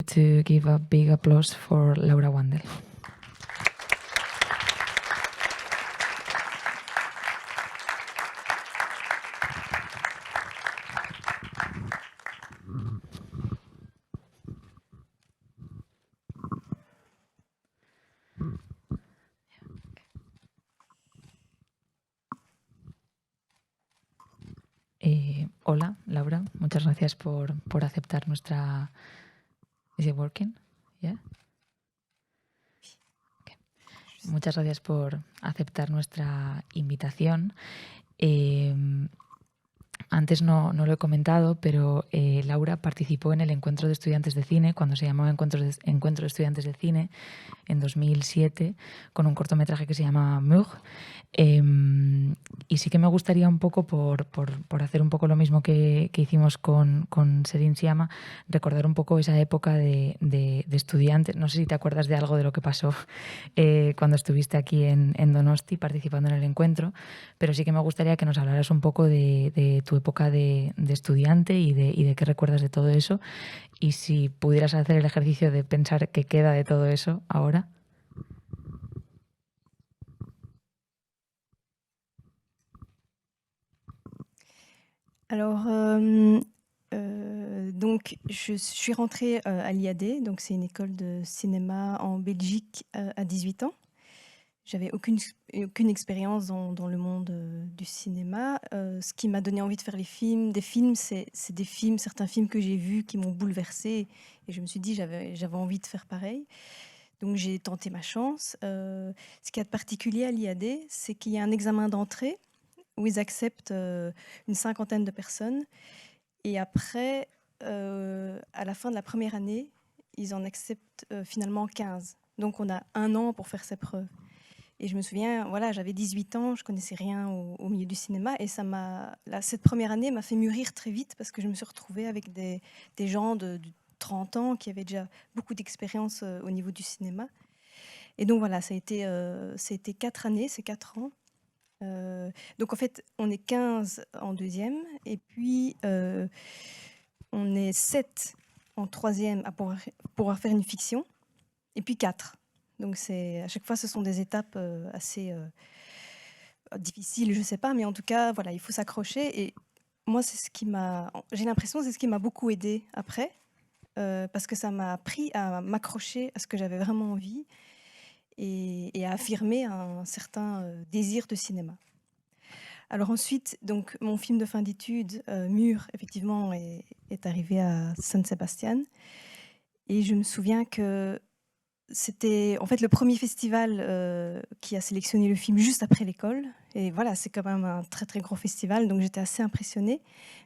to give a big applause for Laura Wandel. Hola, Laura. Muchas gracias por aceptar nuestra... ¿Is it working? Yeah. Okay. Muchas gracias por aceptar nuestra invitación. Antes no lo he comentado, pero Laura participó en el Encuentro de Estudiantes de Cine, cuando se llamaba Encuentro de Estudiantes de Cine, en 2007, con un cortometraje que se llama Mur. Y sí que me gustaría un poco, por hacer un poco lo mismo que hicimos con Serin Siama, recordar un poco esa época de estudiantes. No sé si te acuerdas de algo de lo que pasó cuando estuviste aquí en Donosti participando en el encuentro, pero sí que me gustaría que nos hablaras un poco de tu época de estudiante y de qué recuerdas de todo eso, y si pudieras hacer el ejercicio de pensar qué queda de todo eso ahora. Alors, donc, je suis rentrée à l'IAD, donc c'est une école de cinéma en Belgique à 18 ans. J'avais aucune expérience dans le monde du cinéma. Ce qui m'a donné envie de faire des films, c'est certains films que j'ai vus qui m'ont bouleversée. Et je me suis dit, j'avais envie de faire pareil. Donc j'ai tenté ma chance. Ce qu'il y a de particulier à l'IAD, c'est qu'il y a un examen d'entrée où ils acceptent une 50aine de personnes. Et après, à la fin de la première année, ils en acceptent finalement 15. Donc on a 1 an pour faire ses preuves. Et je me souviens, voilà, j'avais 18 ans, je connaissais rien au milieu du cinéma. Et cette première année m'a fait mûrir très vite parce que je me suis retrouvée avec des gens de 30 ans qui avaient déjà beaucoup d'expérience au niveau du cinéma. Et donc voilà, ça a été 4 années, c'est 4 ans. Donc en fait, on est 15 en deuxième, et puis on est 7 en troisième à pouvoir faire une fiction, et puis 4. Donc à chaque fois, ce sont des étapes assez difficiles, je ne sais pas, mais en tout cas, voilà, il faut s'accrocher. Et moi, j'ai l'impression, c'est ce qui m'a beaucoup aidée après, parce que ça m'a appris à m'accrocher à ce que j'avais vraiment envie et à affirmer un certain désir de cinéma. Alors ensuite, donc, mon film de fin d'études, Mur, effectivement, est arrivé à San Sebastian. Et je me souviens que c'était en fait le premier festival qui a sélectionné le film juste après l'école. Et voilà, c'est quand même un très très gros festival, donc j'étais assez impressionnée.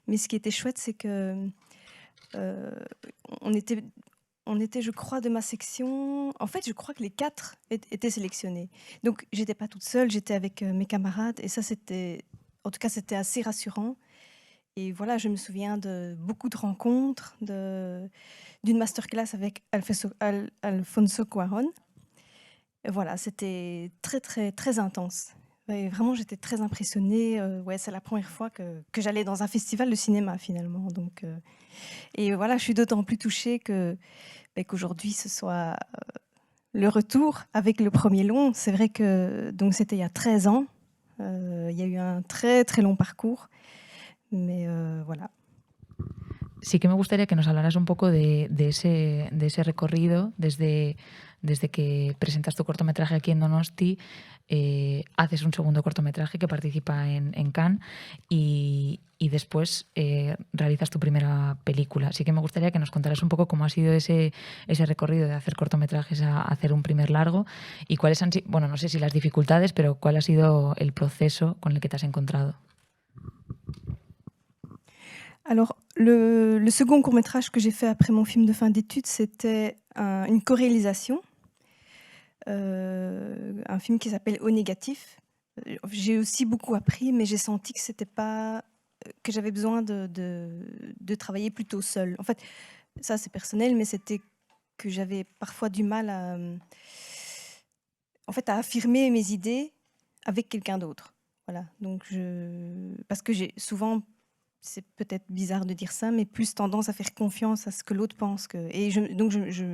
Mais ce qui était chouette, c'est que on était, je crois, de ma section. En fait, je crois que les 4 étaient sélectionnés. Donc, j'étais pas toute seule, j'étais avec mes camarades. Et ça, en tout cas, c'était assez rassurant. Et voilà, je me souviens de beaucoup de rencontres, d'une masterclass avec Alfonso Cuarón. Et voilà, c'était très, très, très intense. Et vraiment, j'étais très impressionnée. Ouais, c'est la première fois que j'allais dans un festival de cinéma, finalement. Donc, et voilà, je suis d'autant plus touchée qu'aujourd'hui, ce soit le retour avec le premier long. C'est vrai que donc c'était il y a 13 ans. Il y a eu un très, très long parcours. Mais voilà. Sí que me gustaría que nos hablaras un poco de ese recorrido desde que presentas tu cortometraje aquí en Donosti, haces un segundo cortometraje que participa en Cannes y después realizas tu primera película. Así que me gustaría que nos contaras un poco cómo ha sido ese recorrido de hacer cortometrajes a hacer un primer largo y cuáles han sido, bueno, no sé si las dificultades, pero cuál ha sido el proceso con el que te has encontrado. Alors, le second court-métrage que j'ai fait après mon film de fin d'études, c'était une co-réalisation, un film qui s'appelle Au négatif. J'ai aussi beaucoup appris, mais j'ai senti que c'était pas que j'avais besoin de travailler plutôt seule. En fait, ça c'est personnel, mais c'était que j'avais parfois du mal à affirmer mes idées avec quelqu'un d'autre. Voilà. Donc parce que j'ai souvent c'est peut-être bizarre de dire ça, mais plus tendance à faire confiance à ce que l'autre pense. Donc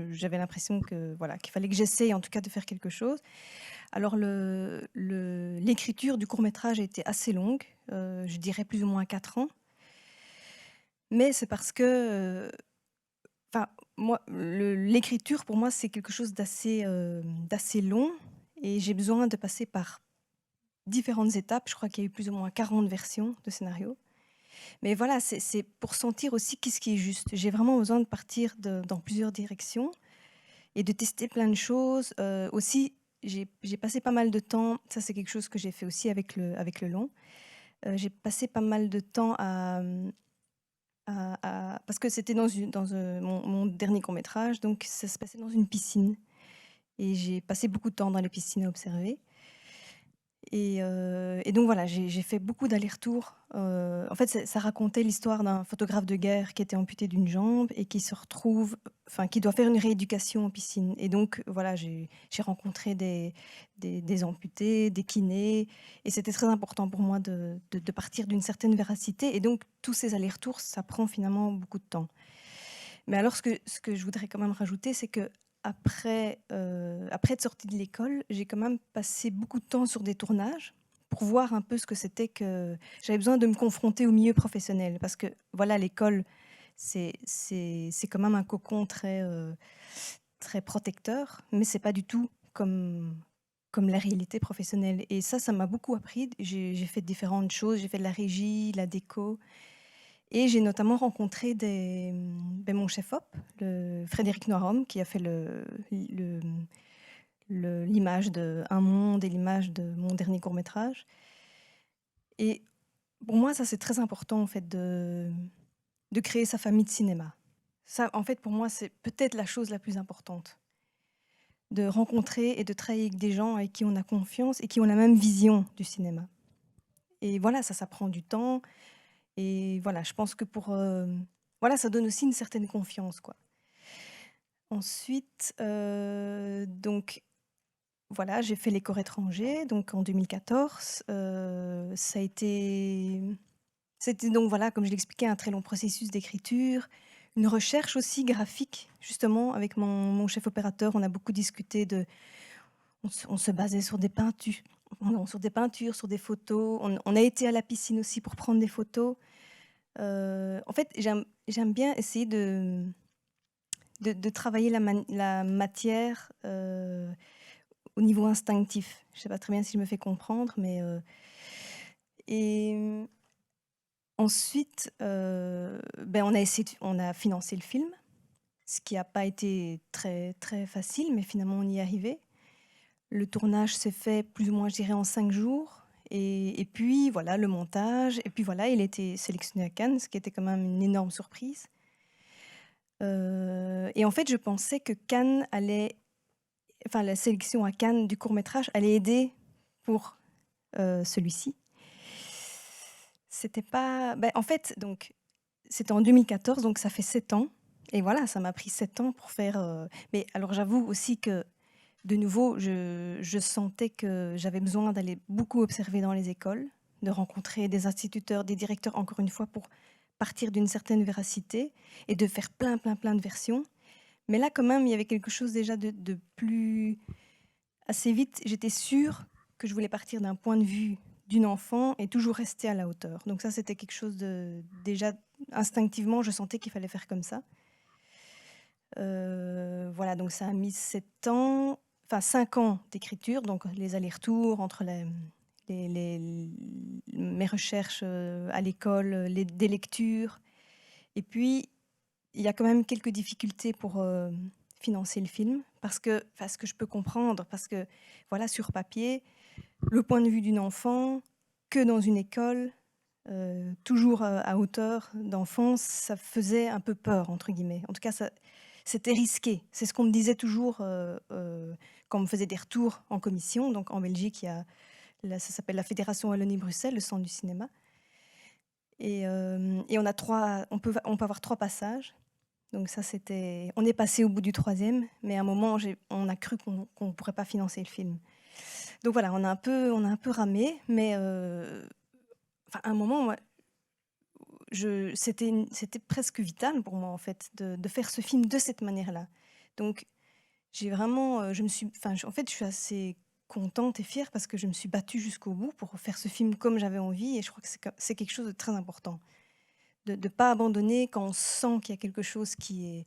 j'avais l'impression que, voilà, qu'il fallait que j'essaye en tout cas de faire quelque chose. Alors l'écriture du court-métrage a été assez longue, je dirais plus ou moins 4 ans. Mais c'est parce que, enfin, moi, l'écriture pour moi, c'est quelque chose d'assez long et j'ai besoin de passer par différentes étapes. Je crois qu'il y a eu plus ou moins 40 versions de scénario. Mais voilà, c'est pour sentir aussi qu'est-ce qui est juste. J'ai vraiment besoin de partir dans plusieurs directions et de tester plein de choses. Aussi, j'ai passé pas mal de temps, ça c'est quelque chose que j'ai fait aussi avec le long. J'ai passé pas mal de temps parce que c'était mon dernier court-métrage, donc ça se passait dans une piscine. Et j'ai passé beaucoup de temps dans les piscines à observer. Et donc voilà, j'ai fait beaucoup d'allers-retours. En fait, ça racontait l'histoire d'un photographe de guerre qui était amputé d'une jambe et qui se retrouve, enfin, qui doit faire une rééducation en piscine. Et donc voilà, j'ai rencontré des amputés, des kinés, et c'était très important pour moi de partir d'une certaine véracité. Et donc tous ces allers-retours, ça prend finalement beaucoup de temps. Mais alors, ce que je voudrais quand même rajouter, c'est que après être sortie de l'école, j'ai quand même passé beaucoup de temps sur des tournages pour voir un peu ce que c'était que j'avais besoin de me confronter au milieu professionnel parce que voilà, l'école, c'est quand même un cocon très protecteur, mais c'est pas du tout comme la réalité professionnelle. Et ça m'a beaucoup appris. J'ai fait différentes choses. J'ai fait de la régie, de la déco. Et j'ai notamment rencontré mon chef-op, le Frédéric Noirom, qui a fait l'image de Un Monde et l'image de mon dernier court-métrage. Et pour moi, ça, c'est très important, en fait, de créer sa famille de cinéma. Ça, en fait, pour moi, c'est peut-être la chose la plus importante. De rencontrer et de travailler avec des gens avec qui on a confiance et qui ont la même vision du cinéma. Et voilà, ça prend du temps. Et voilà, je pense que voilà, ça donne aussi une certaine confiance, quoi. Ensuite, donc voilà, j'ai fait les corps étrangers, donc en 2014. C'était donc voilà, comme je l'expliquais, un très long processus d'écriture, une recherche aussi graphique, justement, avec mon chef opérateur. On a beaucoup discuté on se basait sur des peintures, non, sur des peintures, sur des photos. On a été à la piscine aussi pour prendre des photos. En fait, j'aime bien essayer de travailler la matière au niveau instinctif. Je ne sais pas très bien si je me fais comprendre, mais et ensuite, on a financé le film, ce qui n'a pas été très très facile, mais finalement on y est arrivé. Le tournage s'est fait plus ou moins, je dirais, en 5 jours. Et puis voilà, le montage. Et puis voilà, il a été sélectionné à Cannes, ce qui était quand même une énorme surprise. Et en fait, je pensais que la sélection à Cannes du court-métrage allait aider pour celui-ci. C'était pas. En fait, donc, c'était en 2014, donc ça fait 7 ans. Et voilà, ça m'a pris 7 ans pour faire. Mais alors, j'avoue aussi que, de nouveau, je sentais que j'avais besoin d'aller beaucoup observer dans les écoles, de rencontrer des instituteurs, des directeurs, encore une fois, pour partir d'une certaine véracité et de faire plein de versions. Mais là, quand même, il y avait quelque chose déjà de plus... Assez vite, j'étais sûre que je voulais partir d'un point de vue d'une enfant et toujours rester à la hauteur. Donc ça, c'était quelque chose de... Déjà, instinctivement, je sentais qu'il fallait faire comme ça. Voilà, donc ça a mis 7 ans, enfin 5 ans d'écriture, donc les allers-retours entre mes recherches à l'école, des lectures. Et puis, il y a quand même quelques difficultés pour financer le film, parce que je peux comprendre, parce que voilà, sur papier, le point de vue d'une enfant, que dans une école, toujours à hauteur d'enfant, ça faisait un peu peur, entre guillemets. En tout cas, c'était risqué. C'est ce qu'on me disait toujours quand on me faisait des retours en commission. Donc en Belgique, ça s'appelle la Fédération Wallonie-Bruxelles, le centre du cinéma. Et on peut avoir 3 passages. Donc ça, on est passé au bout du 3e, mais à un moment, on a cru qu'on ne pourrait pas financer le film. Donc voilà, on a un peu ramé, mais à un moment, moi, c'était presque vital pour moi, en fait, de faire ce film de cette manière-là. Donc j'ai vraiment, en fait, je suis assez contente et fière parce que je me suis battue jusqu'au bout pour faire ce film comme j'avais envie et je crois que c'est quelque chose de très important. De ne pas abandonner quand on sent qu'il y a quelque chose qui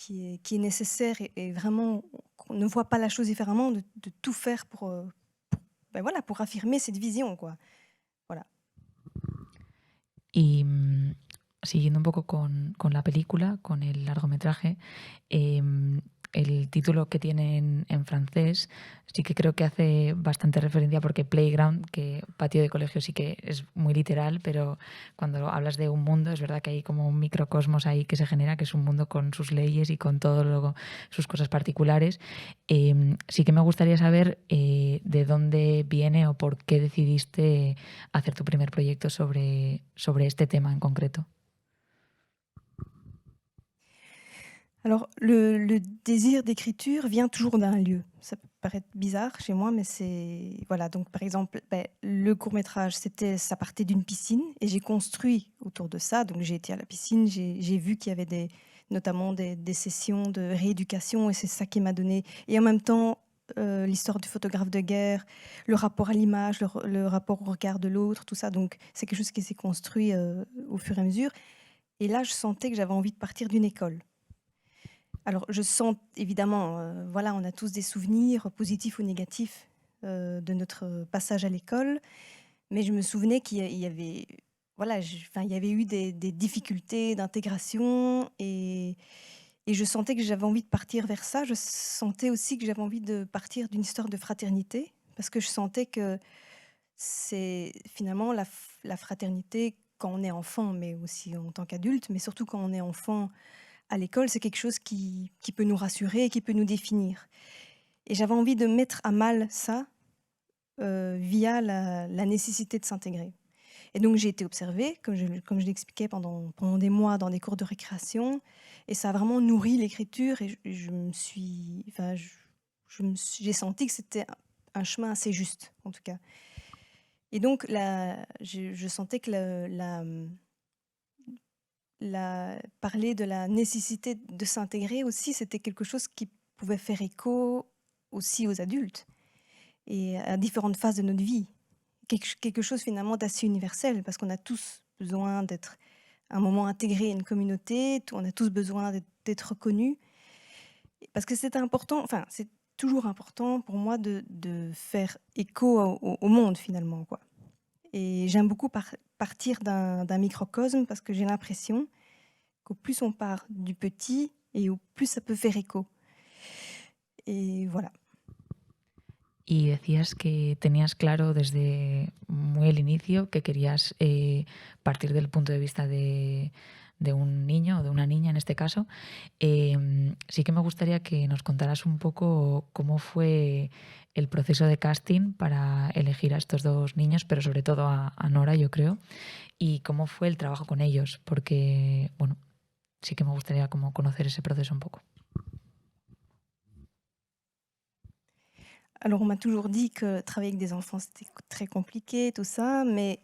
est nécessaire et vraiment qu'on ne voit pas la chose différemment, de tout faire voilà, pour affirmer cette vision, quoi. Voilà. Y siguiendo un poco con la película, con el largometraje, el título que tiene en francés sí que creo que hace bastante referencia porque playground, que patio de colegio sí que es muy literal, pero cuando hablas de un mundo es verdad que hay como un microcosmos ahí que se genera, que es un mundo con sus leyes y con todo sus cosas particulares. Sí que me gustaría saber de dónde viene o por qué decidiste hacer tu primer proyecto sobre este tema en concreto. Alors le désir d'écriture vient toujours d'un lieu. Ça peut paraître bizarre chez moi, mais c'est voilà, donc par exemple, le court-métrage, ça partait d'une piscine et j'ai construit autour de ça. Donc j'ai été à la piscine, j'ai vu qu'il y avait notamment des sessions de rééducation et c'est ça qui m'a donné et en même temps, l'histoire du photographe de guerre, le rapport à l'image, le rapport au regard de l'autre, tout ça. Donc c'est quelque chose qui s'est construit, au fur et à mesure et là, je sentais que j'avais envie de partir d'une école. Alors, je sens évidemment, voilà, on a tous des souvenirs positifs ou négatifs de notre passage à l'école, mais je me souvenais qu'il y avait, voilà, il y avait eu des difficultés d'intégration et je sentais que j'avais envie de partir vers ça. Je sentais aussi que j'avais envie de partir d'une histoire de fraternité, parce que je sentais que c'est finalement la fraternité quand on est enfant, mais aussi en tant qu'adulte, mais surtout quand on est enfant à l'école, c'est quelque chose qui peut nous rassurer et qui peut nous définir. Et j'avais envie de mettre à mal ça, via la nécessité de s'intégrer. Et donc j'ai été observée, comme je l'expliquais pendant des mois dans des cours de récréation et ça a vraiment nourri l'écriture et je me suis enfin j'ai senti que c'était un chemin assez juste, en tout cas. Et donc je sentais que parler de la nécessité de s'intégrer aussi, c'était quelque chose qui pouvait faire écho aussi aux adultes et à différentes phases de notre vie. Quelque chose finalement d'assez universel parce qu'on a tous besoin d'être à un moment intégrés à une communauté, on a tous besoin d'être reconnus. Parce que c'est important, enfin c'est toujours important pour moi de faire écho au monde finalement, quoi. Et j'aime beaucoup partir d'un microcosme parce que j'ai l'impression qu'au plus on part du petit et au plus ça peut faire écho. Et voilà. Y decías que tenías claro desde muy el inicio que querías partir del punto de vista de un niño o de una niña en este caso. Sí que me gustaría que nos contaras un poco cómo fue el proceso de casting para elegir a estos dos niños, pero sobre todo a Nora, yo creo, y cómo fue el trabajo con ellos, porque, bueno, sí que me gustaría como conocer ese proceso un poco. Alors on m'a toujours dit que travailler avec des enfants, c'était très compliqué, tout ça, mais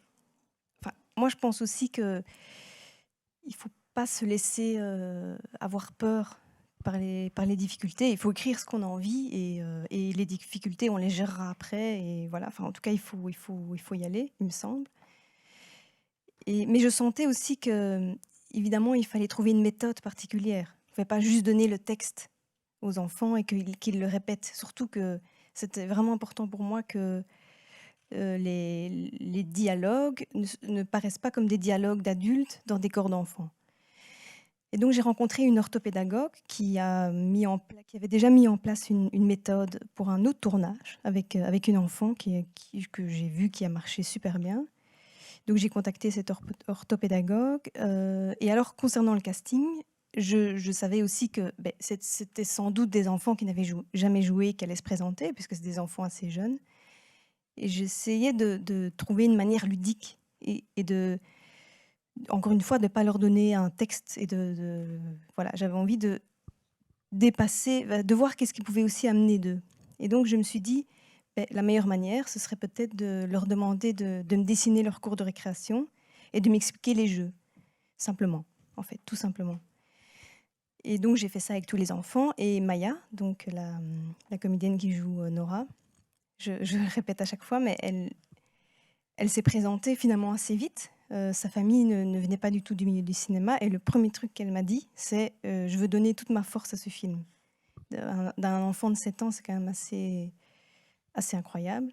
enfin, moi je pense aussi qu'il ne faut pas se laisser avoir peur par les difficultés. Il faut écrire ce qu'on a envie et les difficultés, on les gérera après. Et voilà, enfin, en tout cas, il faut y aller, il me semble. Mais je sentais aussi que, évidemment, il fallait trouver une méthode particulière. On ne pouvait pas juste donner le texte aux enfants et qu'ils le répètent. Surtout que c'était vraiment important pour moi que les dialogues ne paraissent pas comme des dialogues d'adultes dans des corps d'enfants. Et donc j'ai rencontré une orthopédagogue qui avait déjà mis en place une méthode pour un autre tournage avec une enfant que j'ai vu qui a marché super bien. Donc j'ai contacté cette orthopédagogue. Et alors concernant le casting, je savais aussi que c'était sans doute des enfants qui n'avaient jamais joué, qui allaient se présenter, puisque c'est des enfants assez jeunes. Et j'essayais de trouver une manière ludique et encore une fois, de ne pas leur donner un texte et voilà, j'avais envie de dépasser, de voir qu'est-ce qu'ils pouvaient aussi amener d'eux. Et donc je me suis dit, la meilleure manière, ce serait peut-être de leur demander de me dessiner leur cours de récréation et de m'expliquer les jeux. simplement, en fait, tout simplement. Et donc j'ai fait ça avec tous les enfants et Maya, donc la comédienne qui joue Nora, je le répète à chaque fois, mais elle s'est présentée finalement assez vite. Sa famille ne venait pas du tout du milieu du cinéma et le premier truc qu'elle m'a dit, c'est je veux donner toute ma force à ce film. D'un enfant de 7 ans, c'est quand même assez incroyable.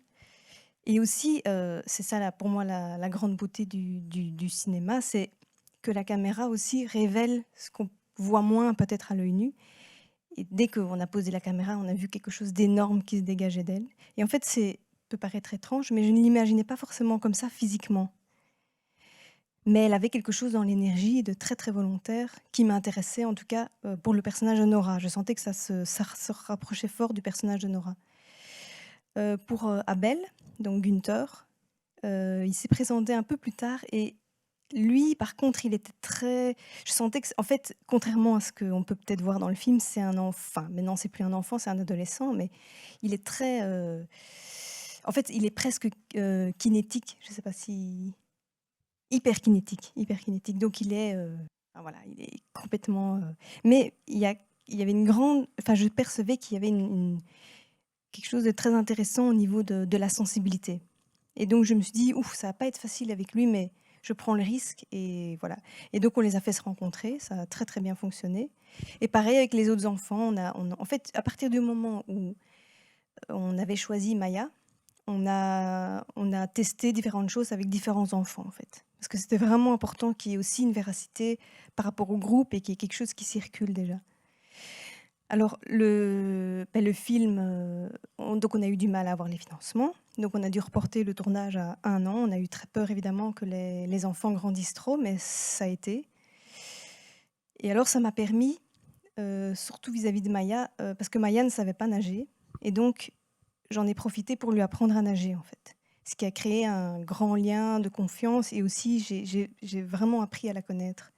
Et aussi, c'est ça pour moi la grande beauté du cinéma, c'est que la caméra aussi révèle ce qu'on voit moins peut-être à l'œil nu. Et dès qu'on a posé la caméra, on a vu quelque chose d'énorme qui se dégageait d'elle. Et en fait, peut paraître étrange, mais je ne l'imaginais pas forcément comme ça physiquement. Mais elle avait quelque chose dans l'énergie de très très volontaire qui m'intéressait, en tout cas pour le personnage de Nora. Je sentais que ça se rapprochait fort du personnage de Nora. Pour Abel, donc Günther, il s'est présenté un peu plus tard et lui, par contre, il était très... Je sentais que, en fait, contrairement à ce qu'on peut peut-être voir dans le film, c'est un enfant. Maintenant, c'est plus un enfant, c'est un adolescent, mais il est très... En fait, il est presque kinétique. Je ne sais pas si... Hyper kinétique, hyper kinétique. Donc, il est... voilà, il est complètement... Mais il y avait une grande... Enfin, je percevais qu'il y avait quelque chose de très intéressant au niveau de la sensibilité. Et donc, je me suis dit, ouf, ça va pas être facile avec lui, mais je prends le risque et voilà. Et donc, on les a fait se rencontrer, ça a très, très bien fonctionné. Et pareil avec les autres enfants, en fait, à partir du moment où on avait choisi Maya, on a testé différentes choses avec différents enfants, en fait. Parce que c'était vraiment important qu'il y ait aussi une véracité par rapport au groupe et qu'il y ait quelque chose qui circule déjà. Alors, le film, donc on a eu du mal à avoir les financements. Donc, on a dû reporter le tournage à 1 an. On a eu très peur, évidemment, que les enfants grandissent trop, mais ça a été. Et alors, ça m'a permis, surtout vis-à-vis de Maya, parce que Maya ne savait pas nager. Et donc, j'en ai profité pour lui apprendre à nager, en fait. Ce qui a créé un grand lien de confiance. Et aussi, j'ai vraiment appris à la connaître.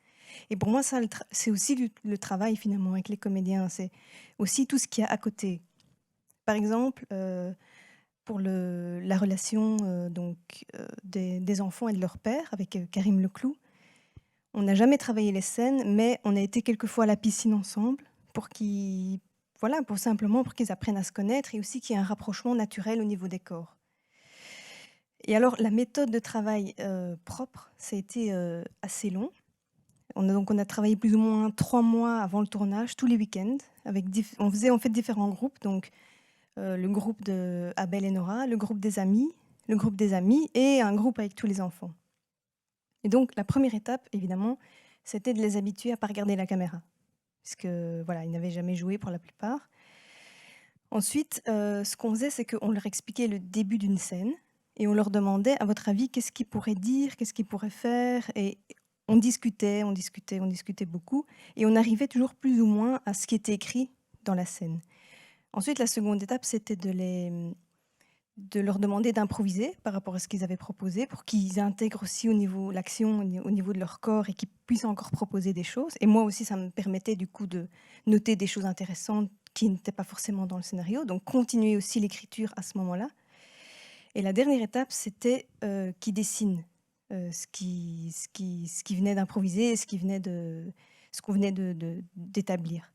Et pour moi, ça, c'est aussi le travail finalement avec les comédiens. C'est aussi tout ce qu'il y a à côté. Par exemple, pour la relation des enfants et de leur père avec Karim Leclou, on n'a jamais travaillé les scènes, mais on a été quelquefois à la piscine ensemble simplement pour qu'ils apprennent à se connaître et aussi qu'il y ait un rapprochement naturel au niveau des corps. Et alors, la méthode de travail propre, ça a été assez long. On a travaillé plus ou moins 3 mois avant le tournage, tous les week-ends. On faisait en fait différents groupes, donc le groupe de Abel et Nora, le groupe des amis et un groupe avec tous les enfants. Et donc la première étape, évidemment, c'était de les habituer à ne pas regarder la caméra, puisque voilà, ils n'avaient jamais joué pour la plupart. Ensuite, ce qu'on faisait, c'est qu'on leur expliquait le début d'une scène et on leur demandait, à votre avis, qu'est-ce qu'ils pourraient dire, qu'est-ce qu'ils pourraient faire, et on discutait beaucoup et on arrivait toujours plus ou moins à ce qui était écrit dans la scène. Ensuite, la seconde étape, c'était de leur demander d'improviser par rapport à ce qu'ils avaient proposé pour qu'ils intègrent aussi au niveau l'action, au niveau de leur corps et qu'ils puissent encore proposer des choses. Et moi aussi, ça me permettait du coup de noter des choses intéressantes qui n'étaient pas forcément dans le scénario. Donc, continuer aussi l'écriture à ce moment-là. Et la dernière étape, c'était qu'ils dessinent ce qui venait d'improviser et ce qu'on venait d'établir.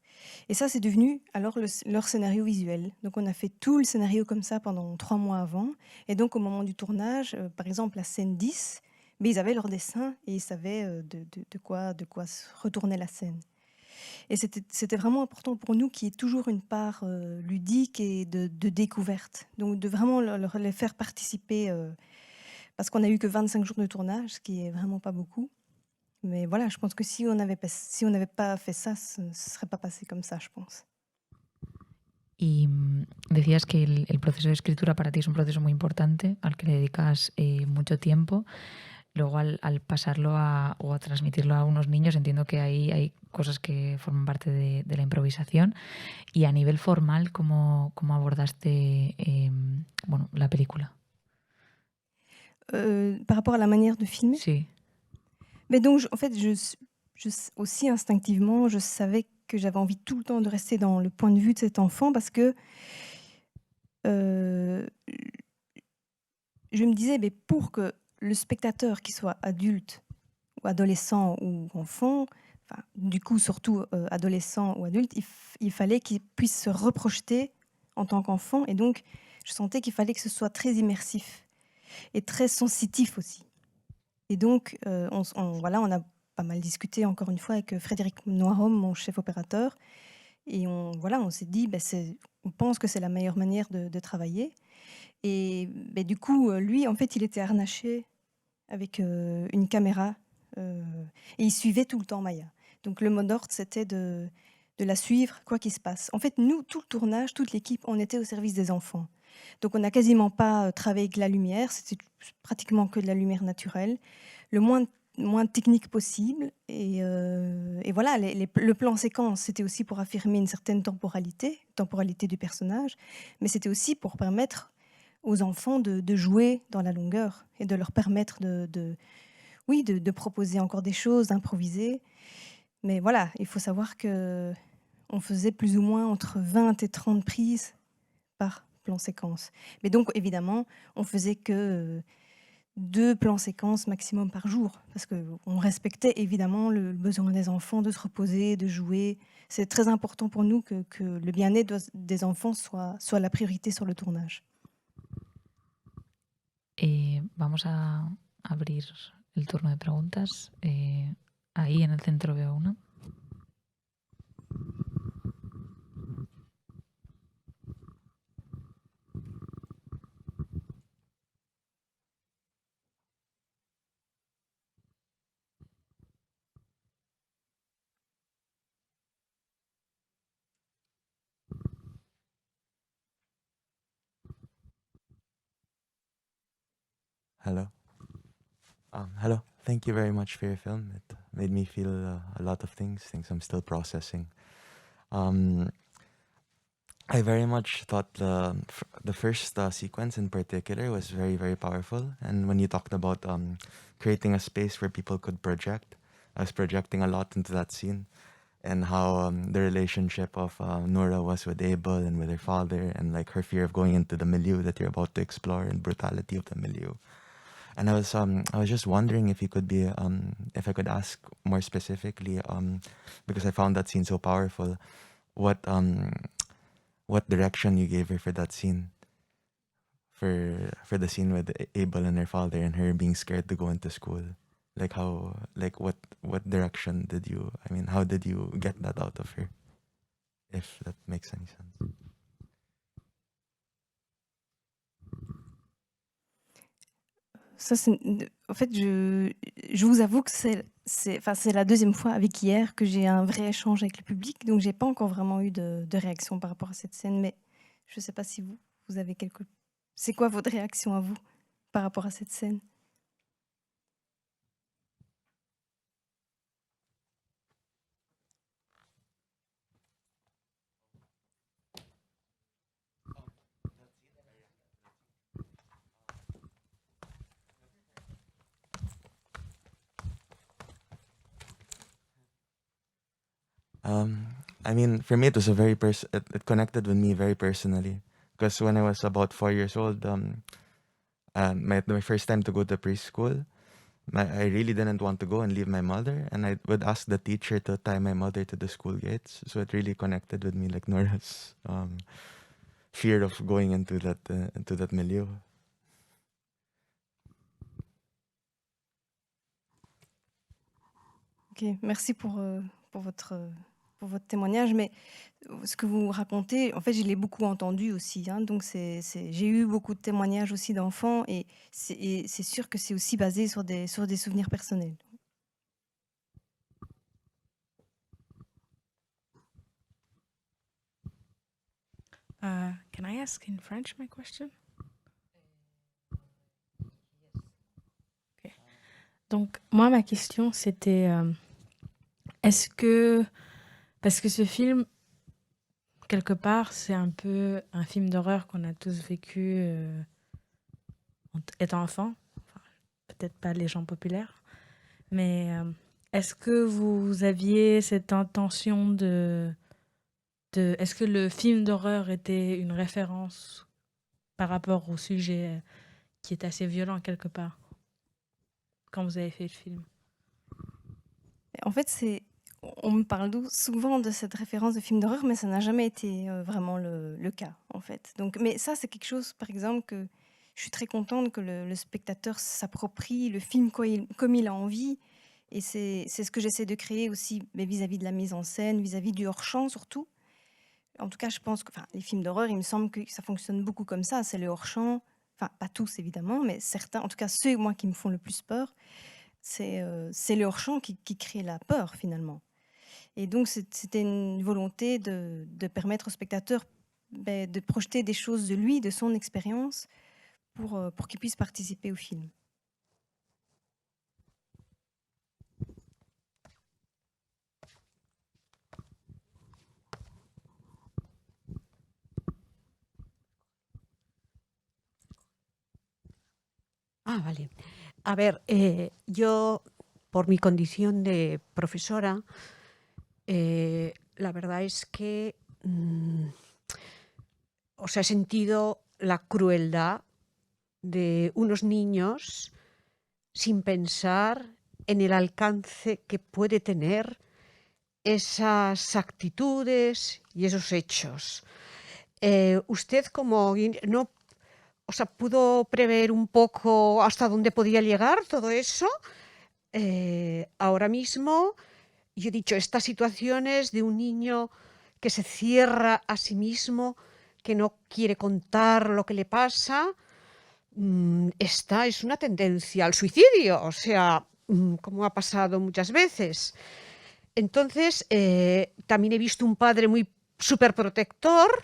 Et ça, c'est devenu alors leur scénario visuel. Donc, on a fait tout le scénario comme ça pendant 3 mois avant. Et donc, au moment du tournage, par exemple, la scène 10, mais ils avaient leur dessin et ils savaient de quoi se retournait la scène. Et c'était vraiment important pour nous qu'il y ait toujours une part ludique et de découverte. Donc, de vraiment les faire participer, parce qu'on n'a eu que 25 jours de tournage, ce qui est vraiment pas beaucoup. Mais voilà, je pense que si on n'avait pas fait ça, ce ne serait pas passé comme ça, je pense. Y decías que el proceso de escritura para ti es un proceso muy importante, al que le dedicas mucho tiempo. Luego al pasarlo o a transmitirlo a unos niños, entiendo que ahí hay cosas que forman parte de la improvisación. Y a nivel formal, ¿cómo abordaste la película? Par rapport à la manière de filmer? Sí. Mais donc, en fait, aussi instinctivement, je savais que j'avais envie tout le temps de rester dans le point de vue de cet enfant parce que je me disais, mais pour que le spectateur qui soit adulte adolescent ou enfant, enfin, du coup surtout adolescent ou adulte, il fallait qu'il puisse se reprojeter en tant qu'enfant. Et donc, je sentais qu'il fallait que ce soit très immersif et très sensitif aussi. Et donc, voilà, on a pas mal discuté encore une fois avec Frédéric Noirom, mon chef opérateur. Et on s'est dit, on pense que c'est la meilleure manière de travailler. Et du coup, lui, en fait, il était harnaché avec une caméra et il suivait tout le temps Maya. Donc le mot d'ordre, c'était de la suivre, quoi qu'il se passe. En fait, nous, tout le tournage, toute l'équipe, on était au service des enfants. Donc on n'a quasiment pas travaillé avec la lumière, c'était pratiquement que de la lumière naturelle, le moins technique possible. Et voilà, le plan séquence, c'était aussi pour affirmer une certaine temporalité du personnage, mais c'était aussi pour permettre aux enfants de jouer dans la longueur et de leur permettre de proposer encore des choses, d'improviser. Mais voilà, il faut savoir qu'on faisait plus ou moins entre 20 et 30 prises par plan séquence. Mais donc, évidemment, on faisait que 2 plans séquences maximum par jour, parce qu'on respectait évidemment le besoin des enfants de se reposer, de jouer. C'est très important pour nous que le bien-être des enfants soit la priorité sur le tournage. Vamos a abrir el turno de preguntas. Ahí en el centro veo una. Hello. Hello. Thank you very much for your film. It made me feel a lot of things I'm still processing. I very much thought the first sequence in particular was very, very powerful. And when you talked about creating a space where people could project, I was projecting a lot into that scene, and how the relationship of Nora was with Abel and with her father, and like her fear of going into the milieu that you're about to explore, and brutality of the milieu. And I was just wondering if you could be if I could ask more specifically, because I found that scene so powerful, what direction you gave her for that scene, for the scene with Abel and her father and her being scared to go into school. Like what direction did you, I mean, how did you get that out of her? If that makes any sense. Ça, en fait, je vous avoue que c'est la deuxième fois avec hier que j'ai un vrai échange avec le public, donc j'ai pas encore vraiment eu de réaction par rapport à cette scène, mais je sais pas si vous avez c'est quoi votre réaction à vous par rapport à cette scène? I mean, for me, it was a very it connected with me very personally. Because when I was about 4 years old, my first time to go to preschool, I really didn't want to go and leave my mother, and I would ask the teacher to tie my mother to the school gates. So it really connected with me, like Nora's fear of going into that milieu. Ok, merci pour votre témoignage, mais ce que vous racontez, en fait, je l'ai beaucoup entendu aussi, hein, donc j'ai eu beaucoup de témoignages aussi d'enfants, et c'est sûr que c'est aussi basé sur des souvenirs personnels. Can I ask in French my question? Okay. Donc, moi, ma question, c'était est-ce que, parce que ce film, quelque part, c'est un peu un film d'horreur qu'on a tous vécu étant enfant, enfin, peut-être pas les gens populaires, mais est-ce que vous aviez cette intention est-ce que le film d'horreur était une référence par rapport au sujet qui est assez violent quelque part quand vous avez fait le film? En fait, on me parle souvent de cette référence de film d'horreur, mais ça n'a jamais été vraiment le cas, en fait. Donc, mais ça, c'est quelque chose, par exemple, que je suis très contente que le spectateur s'approprie le film comme il a envie. Et c'est ce que j'essaie de créer aussi, mais vis-à-vis de la mise en scène, vis-à-vis du hors-champ surtout. En tout cas, je pense que les films d'horreur, il me semble que ça fonctionne beaucoup comme ça. C'est le hors-champ, enfin pas tous évidemment, mais certains, en tout cas ceux moi qui me font le plus peur, c'est le hors-champ qui crée la peur finalement. Et donc c'était une volonté de permettre au spectateur de projeter des choses de lui, de son expérience, pour qu'il puisse participer au film. Ah, vale. A ver, yo, por mi condición de profesora, la verdad es que os he sentido la crueldad de unos niños sin pensar en el alcance que puede tener esas actitudes y esos hechos. Usted no, o sea, pudo prever un poco hasta dónde podía llegar todo eso. Ahora mismo, yo he dicho, estas situaciones de un niño que se cierra a sí mismo, que no quiere contar lo que le pasa, esta es una tendencia al suicidio, o sea, como ha pasado muchas veces. Entonces, también he visto un padre muy superprotector,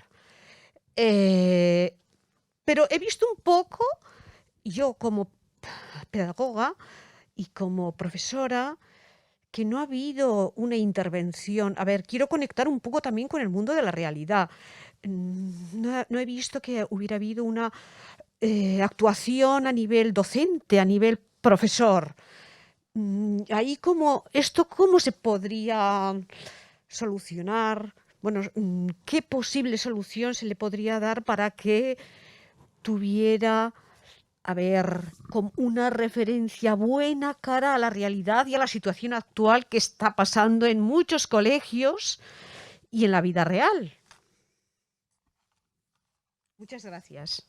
pero he visto un poco, yo como pedagoga y como profesora, que no ha habido una intervención. A ver, quiero conectar un poco también con el mundo de la realidad. No he visto que hubiera habido una actuación a nivel docente, a nivel profesor. Ahí ¿cómo se podría solucionar? Bueno, ¿qué posible solución se le podría dar para que tuviera, a ver, como una referencia buena cara a la realidad y a la situación actual que está pasando en muchos colegios y en la vida real? Muchas gracias.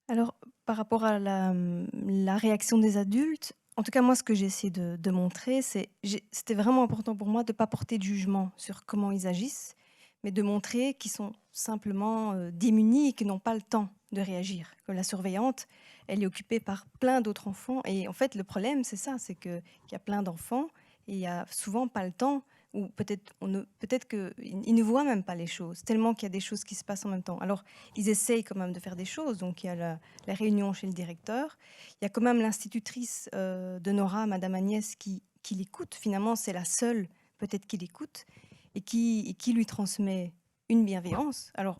Alors, par rapport à la réaction des adultes, en tout cas, moi, ce que j'ai essayé de montrer, c'était vraiment important pour moi de ne pas porter de jugement sur comment ils agissent, mais de montrer qu'ils sont simplement démunis et qu'ils n'ont pas le temps de réagir. Que la surveillante, elle est occupée par plein d'autres enfants. Et en fait, le problème, c'est ça, c'est qu'il y a plein d'enfants et il n'y a souvent pas le temps, ou peut-être qu'ils ne voient même pas les choses, tellement qu'il y a des choses qui se passent en même temps. Alors, ils essayent quand même de faire des choses. Donc, il y a la réunion chez le directeur. Il y a quand même l'institutrice de Nora, Madame Agnès, qui l'écoute. Finalement, c'est la seule, peut-être, qui l'écoute et qui lui transmet une bienveillance. Alors,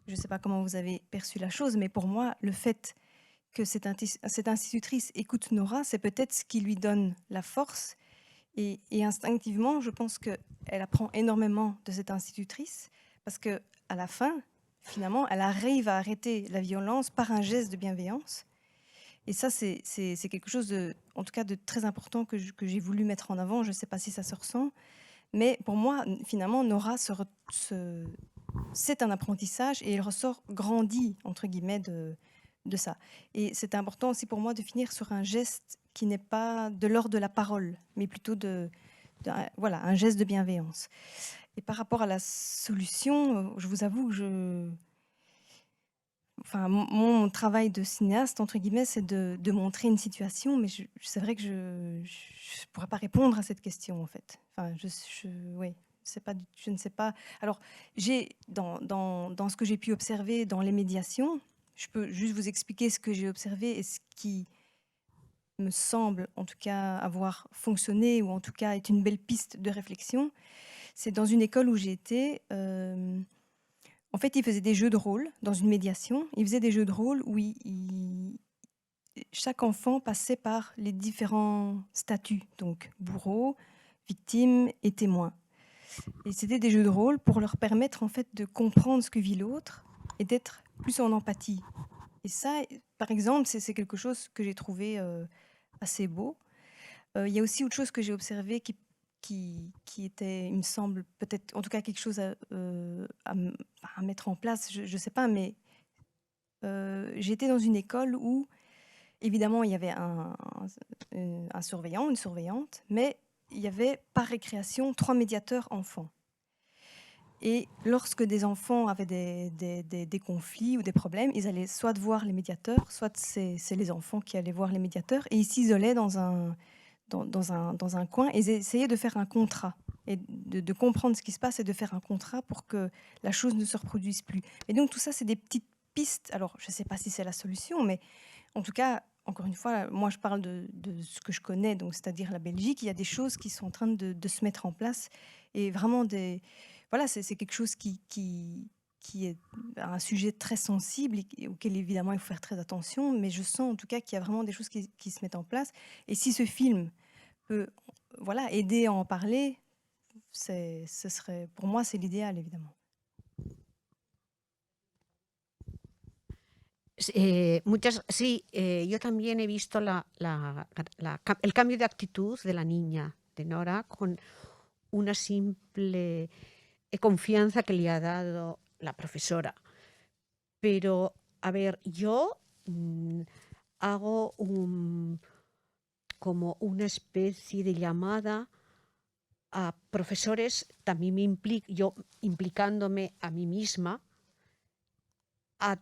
je ne sais pas comment vous avez perçu la chose, mais pour moi, le fait que cette institutrice écoute Nora, c'est peut-être ce qui lui donne la force. Et instinctivement, je pense qu'elle apprend énormément de cette institutrice parce qu'à la fin, finalement, elle arrive à arrêter la violence par un geste de bienveillance. Et ça, c'est quelque chose, en tout cas, de très important que j'ai voulu mettre en avant. Je ne sais pas si ça se ressent. Mais pour moi, finalement, Nora, c'est un apprentissage et elle ressort grandi, entre guillemets, de ça. Et c'est important aussi pour moi de finir sur un geste qui n'est pas de l'ordre de la parole, mais plutôt voilà, un geste de bienveillance. Et par rapport à la solution, je vous avoue que mon travail de cinéaste, entre guillemets, c'est de montrer une situation, mais c'est vrai que je ne pourrais pas répondre à cette question, en fait. Enfin, oui, je ne sais pas. Alors, dans ce que j'ai pu observer dans les médiations, je peux juste vous expliquer ce que j'ai observé et ce qui me semble, en tout cas, avoir fonctionné, ou en tout cas, est une belle piste de réflexion. C'est dans une école où j'ai été... en fait, ils faisaient des jeux de rôle dans une médiation. Ils faisaient des jeux de rôle où chaque enfant passait par les différents statuts, donc bourreau, victime et témoin. Et c'était des jeux de rôle pour leur permettre en fait de comprendre ce que vit l'autre et d'être plus en empathie. Et ça, par exemple, c'est quelque chose que j'ai trouvé assez beau. Il y a aussi autre chose que j'ai observé qui était, il me semble, peut-être, en tout cas, quelque chose à mettre en place, je ne sais pas, mais j'étais dans une école où, évidemment, il y avait un surveillant, une surveillante, mais il y avait par récréation 3 médiateurs enfants. Et lorsque des enfants avaient des conflits ou des problèmes, ils allaient soit voir les médiateurs, soit c'est les enfants qui allaient voir les médiateurs, et ils s'isolaient dans un coin et ils essayaient de faire un contrat et de comprendre ce qui se passe et de faire un contrat pour que la chose ne se reproduise plus. Et donc tout ça, c'est des petites pistes. Alors, je ne sais pas si c'est la solution, mais en tout cas, encore une fois, moi je parle de ce que je connais, donc c'est-à-dire la Belgique. Il y a des choses qui sont en train de se mettre en place et vraiment voilà, c'est quelque chose qui est un sujet très sensible et auquel évidemment il faut faire très attention, mais je sens en tout cas qu'il y a vraiment des choses qui se mettent en place. Et si ce film peut, voilà, aider à en parler, ce serait, pour moi, c'est l'idéal, évidemment. Sí, yo también he visto el cambio de actitud de la niña, de Nora, con una simple confianza que le ha dado la profesora. Pero, a ver, yo hago como una especie de llamada a profesores, también yo implicándome a mí misma, a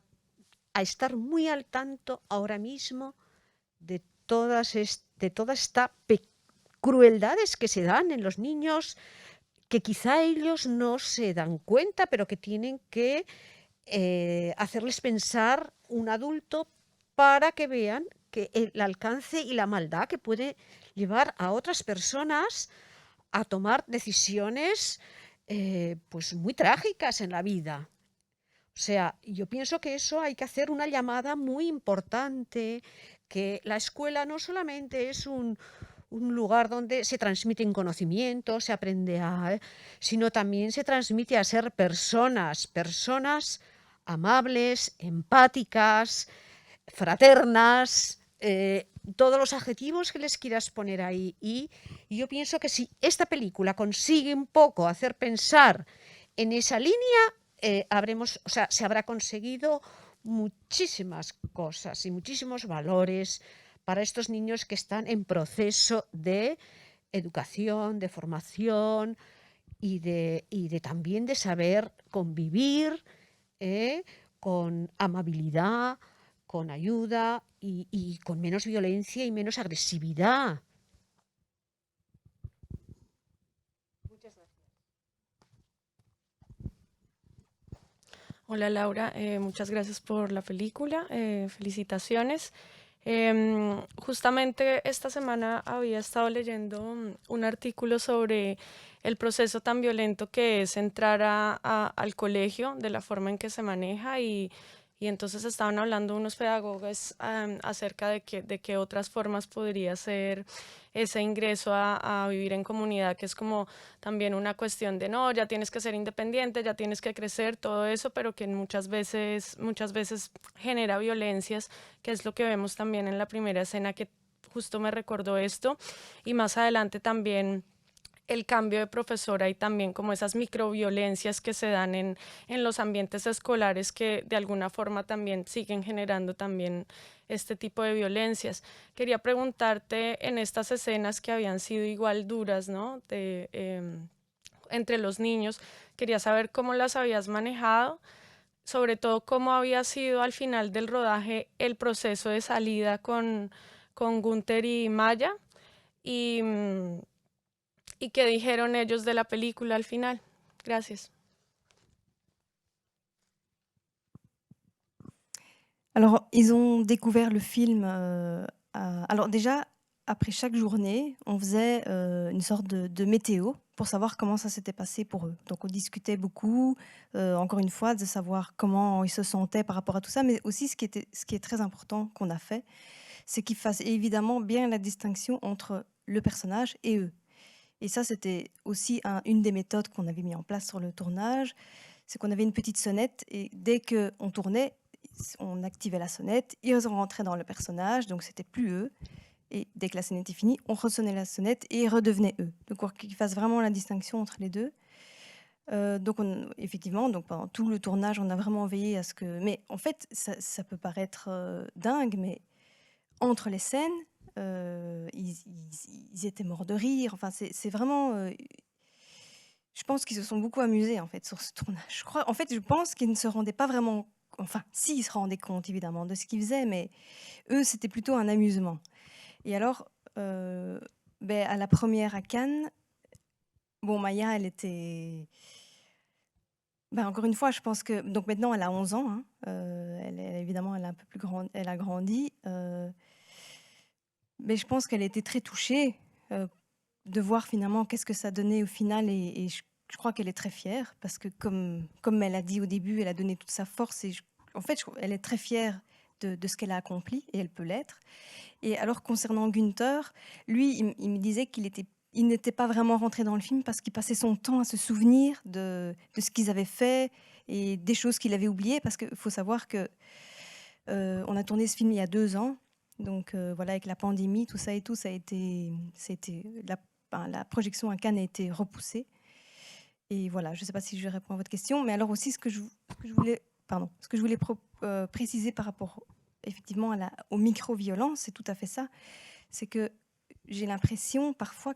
estar muy al tanto ahora mismo de todas estas crueldades que se dan en los niños, que quizá ellos no se dan cuenta, pero que tienen que hacerles pensar un adulto para que vean que el alcance y la maldad que puede llevar a otras personas a tomar decisiones pues muy trágicas en la vida. O sea, yo pienso que eso hay que hacer una llamada muy importante, que la escuela no solamente es un lugar donde se transmiten conocimientos, se aprende sino también se transmite a ser personas amables, empáticas, fraternas, todos los adjetivos que les quieras poner ahí. Y yo pienso que si esta película consigue un poco hacer pensar en esa línea, se habrá conseguido muchísimas cosas y muchísimos valores para estos niños que están en proceso de educación, de formación y también de saber convivir con amabilidad, con ayuda y con menos violencia y menos agresividad. Hola Laura, muchas gracias por la película, felicitaciones. Justamente esta semana había estado leyendo un artículo sobre el proceso tan violento que es entrar al colegio, de la forma en que se maneja y entonces estaban hablando unos pedagogos acerca de qué otras formas podría ser ese ingreso a vivir en comunidad, que es como también una cuestión de no, ya tienes que ser independiente, ya tienes que crecer, todo eso, pero que muchas veces genera violencias, que es lo que vemos también en la primera escena, que justo me recordó esto, y más adelante también el cambio de profesora y también como esas microviolencias que se dan en los ambientes escolares que de alguna forma también siguen generando también este tipo de violencias. Quería preguntarte en estas escenas que habían sido igual duras, ¿no? Entre los niños, quería saber cómo las habías manejado, sobre todo cómo había sido al final del rodaje el proceso de salida con Gunther y Maya y qué dijeron ellos de la película al final. Gracias. Alors, ils ont découvert le film. Alors déjà, après chaque journée, on faisait une sorte de météo pour savoir comment ça s'était passé pour eux. Donc, on discutait beaucoup, encore une fois, de savoir comment ils se sentaient par rapport à tout ça, mais aussi ce qui est très important qu'on a fait, c'est qu'ils fassent évidemment bien la distinction entre le personnage et eux. Et ça, c'était aussi une des méthodes qu'on avait mis en place sur le tournage, c'est qu'on avait une petite sonnette et dès qu'on tournait, on activait la sonnette, ils rentraient dans le personnage, donc c'était plus eux. Et dès que la scène était finie, on ressonnait la sonnette et ils redevenaient eux. Donc pour qu'ils fassent vraiment la distinction entre les deux. Donc effectivement, donc pendant tout le tournage, on a vraiment veillé à ce que... Mais en fait, ça peut paraître dingue, mais entre les scènes, ils étaient morts de rire. Enfin, c'est vraiment... je pense qu'ils se sont beaucoup amusés en fait sur ce tournage. Je pense qu'ils ne se rendaient pas vraiment... Enfin, si, ils se rendaient compte évidemment de ce qu'ils faisaient, mais eux, c'était plutôt un amusement. Et alors, à la première à Cannes, bon, Maya, elle était... encore une fois, je pense que... Donc maintenant, elle a 11 ans. Hein. Évidemment, elle est un peu plus grande. Elle a grandi. Mais je pense qu'elle était très touchée de voir finalement qu'est-ce que ça donnait au final. Et je crois qu'elle est très fière parce que comme elle a dit au début, elle a donné toute sa force. Et elle est très fière de ce qu'elle a accompli et elle peut l'être. Et alors, concernant Günther, lui, il me disait il n'était pas vraiment rentré dans le film parce qu'il passait son temps à se souvenir de ce qu'ils avaient fait et des choses qu'il avait oubliées. Parce qu'il faut savoir que on a tourné ce film il y a 2 ans. Donc voilà, avec la pandémie, tout ça et tout, la projection à Cannes a été repoussée. Et voilà, je ne sais pas si je réponds à votre question, mais alors aussi ce que je voulais préciser par rapport effectivement aux micro-violences, c'est tout à fait ça. C'est que j'ai l'impression parfois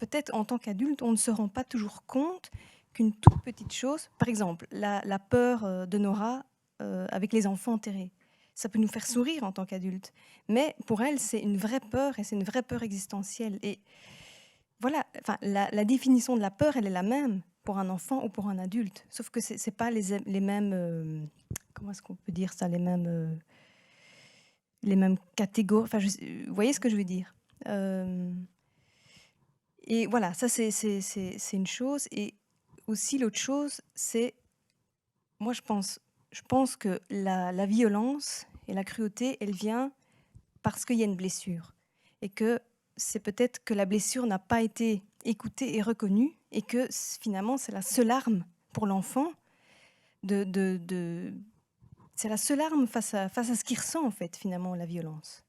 peut-être en tant qu'adulte, on ne se rend pas toujours compte qu'une toute petite chose, par exemple la peur de Nora avec les enfants enterrés, ça peut nous faire sourire en tant qu'adulte. Mais pour elle, c'est une vraie peur et c'est une vraie peur existentielle. Et voilà, la définition de la peur, elle est la même pour un enfant ou pour un adulte. Sauf que c'est pas les mêmes... comment est-ce qu'on peut dire ça? Les mêmes catégories. Enfin, vous voyez ce que je veux dire? Et voilà, ça c'est une chose. Et aussi l'autre chose, c'est... Moi, je pense que la violence et la cruauté, elle vient parce qu'il y a une blessure. Et que c'est peut-être que la blessure n'a pas été écoutée et reconnue et que finalement, c'est la seule arme pour l'enfant c'est la seule arme face à ce qu'il ressent, en fait, finalement, la violence.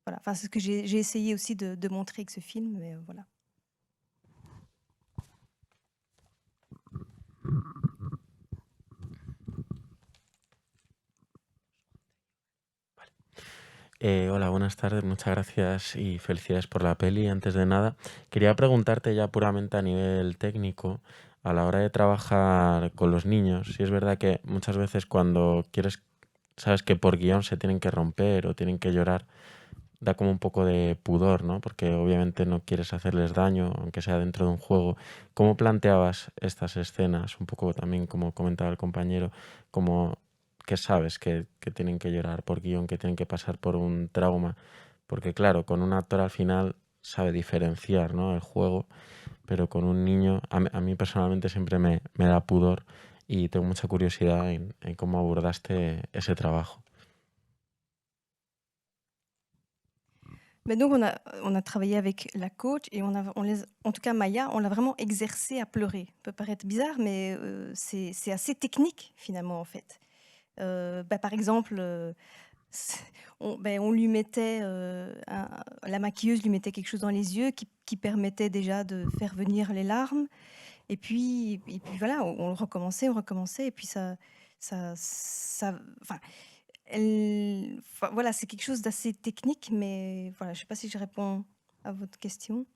Voilà. Enfin, c'est ce que j'ai essayé aussi de montrer avec ce film, mais voilà. Hola, buenas tardes, muchas gracias y felicidades por la peli. Antes de nada, quería preguntarte ya puramente a nivel técnico, a la hora de trabajar con los niños, si es verdad que muchas veces cuando sabes que por guión se tienen que romper o tienen que llorar, da como un poco de pudor, ¿no? Porque obviamente no quieres hacerles daño, aunque sea dentro de un juego. ¿Cómo planteabas estas escenas? Un poco también, como comentaba el compañero, como que sabes que tienen que llorar por guión, que tienen que pasar por un trauma. Porque claro, con un actor al final sabe diferenciar, ¿no?, el juego, pero con un niño, a mí personalmente siempre me da pudor y tengo mucha curiosidad en cómo abordaste ese trabajo. Mais donc, on a travaillé avec la coach et en tout cas Maya, on l'a vraiment exercé à pleurer. Ça peut paraître bizarre, mais c'est assez technique finalement en fait. Par exemple, on lui mettait, la maquilleuse lui mettait quelque chose dans les yeux qui permettait déjà de faire venir les larmes. Et puis voilà, on recommençait, et puis voilà, c'est quelque chose d'assez technique, mais voilà, je ne sais pas si je réponds à votre question.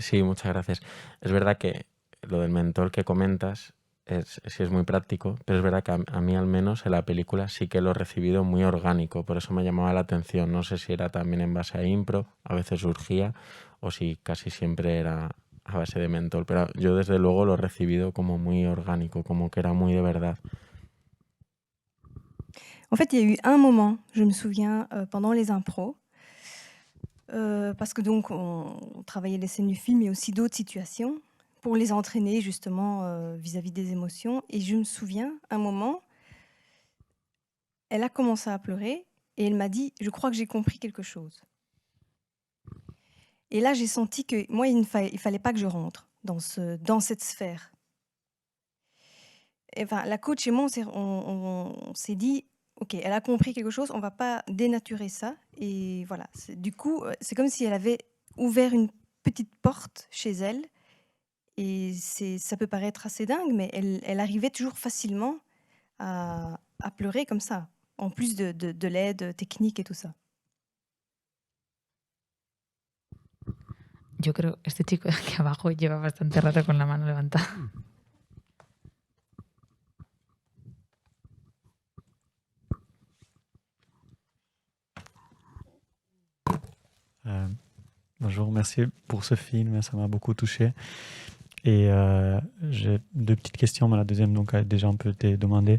Sí, muchas gracias. Es verdad que lo del mentol que comentas sí es muy práctico, pero es verdad que a mí al menos en la película sí que lo he recibido muy orgánico, por eso me llamaba la atención. No sé si era también en base a impro, a veces surgía, o si casi siempre era a base de mentol, pero yo desde luego lo he recibido como muy orgánico, como que era muy de verdad. En fait, il y a eu un moment, je me souviens, pendant les impros, parce que donc on travaillait les scènes du film et aussi d'autres situations pour les entraîner justement vis-à-vis des émotions. Et je me souviens, un moment, elle a commencé à pleurer et elle m'a dit « Je crois que j'ai compris quelque chose ». Et là, j'ai senti que moi, il fallait pas que je rentre dans cette sphère. enfin, la coach et moi, on s'est dit, ok, elle a compris quelque chose, on va pas dénaturer ça. Et voilà, du coup, c'est comme si elle avait ouvert une petite porte chez elle. Et ça peut paraître assez dingue, mais elle arrivait toujours facilement à pleurer comme ça, en plus de l'aide technique et tout ça. Yo creo, este chico de aquí abajo lleva bastante rato con la mano levantada. Bonjour, merci pour ce film, ça m'a beaucoup touché. Et j'ai deux petites questions, mais la deuxième donc, a déjà un peu été demandée.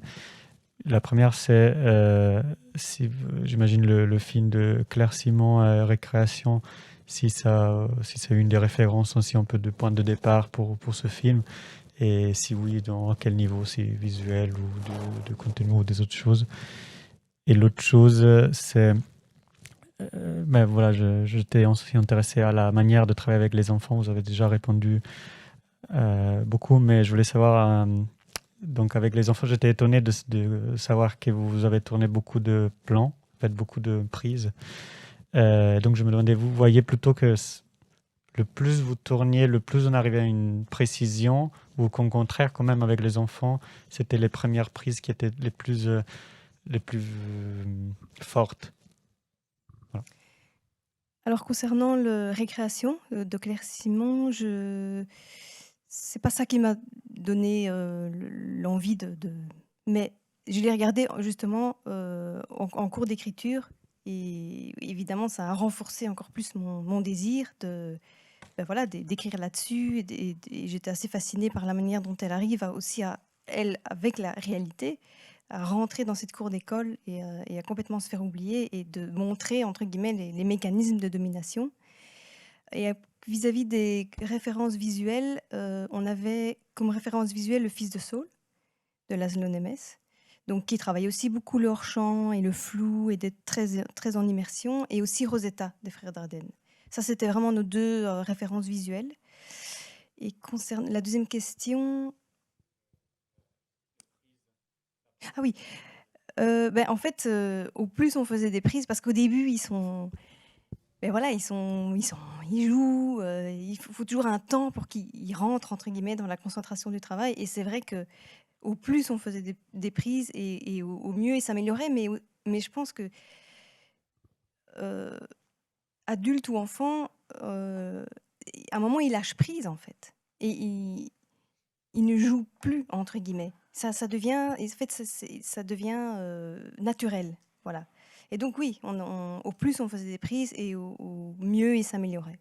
La première, c'est si j'imagine le film de Claire Simon, Récréation, si c'est une des références aussi un peu de point de départ pour ce film, et si oui, dans quel niveau, si visuel ou de contenu ou des autres choses. Et l'autre chose, c'est ben voilà, j'étais aussi intéressé à la manière de travailler avec les enfants. Vous avez déjà répondu beaucoup, mais je voulais savoir, donc avec les enfants, j'étais étonné de savoir que vous avez tourné beaucoup de plans, fait beaucoup de prises. Donc je me demandais, vous voyez plutôt que le plus vous tourniez, le plus on arrivait à une précision, ou qu'au contraire, quand même avec les enfants, c'était les premières prises qui étaient les plus fortes. Voilà. Alors concernant le Récréation de Claire Simon, c'est pas ça qui m'a donné l'envie mais je l'ai regardé justement en cours d'écriture et évidemment ça a renforcé encore plus mon désir voilà, d'écrire là-dessus et j'étais assez fascinée par la manière dont elle arrive aussi elle, avec la réalité, à rentrer dans cette cour d'école et à complètement se faire oublier et de montrer, entre guillemets, les mécanismes de domination. Et vis-à-vis des références visuelles, on avait comme référence visuelle le Fils de Saul, de Laszlo Nemes, donc qui travaille aussi beaucoup le hors-champ et le flou et d'être très, très en immersion, et aussi Rosetta, des Frères Dardenne. Ça, c'était vraiment nos deux références visuelles. Et concernant la deuxième question... Ah oui, en fait, au plus on faisait des prises, parce qu'au début, ils voilà, ils jouent, il faut toujours un temps pour qu'ils rentrent, entre guillemets, dans la concentration du travail. Et c'est vrai qu'au plus on faisait des prises et au mieux ils s'amélioraient, mais je pense que adulte ou enfant, à un moment, ils lâchent prise, en fait. Et ils ne jouent plus, entre guillemets. Ça devient, en fait, ça devient naturel. Voilà. Et donc, oui, au plus on faisait des prises et au mieux ils s'amélioraient.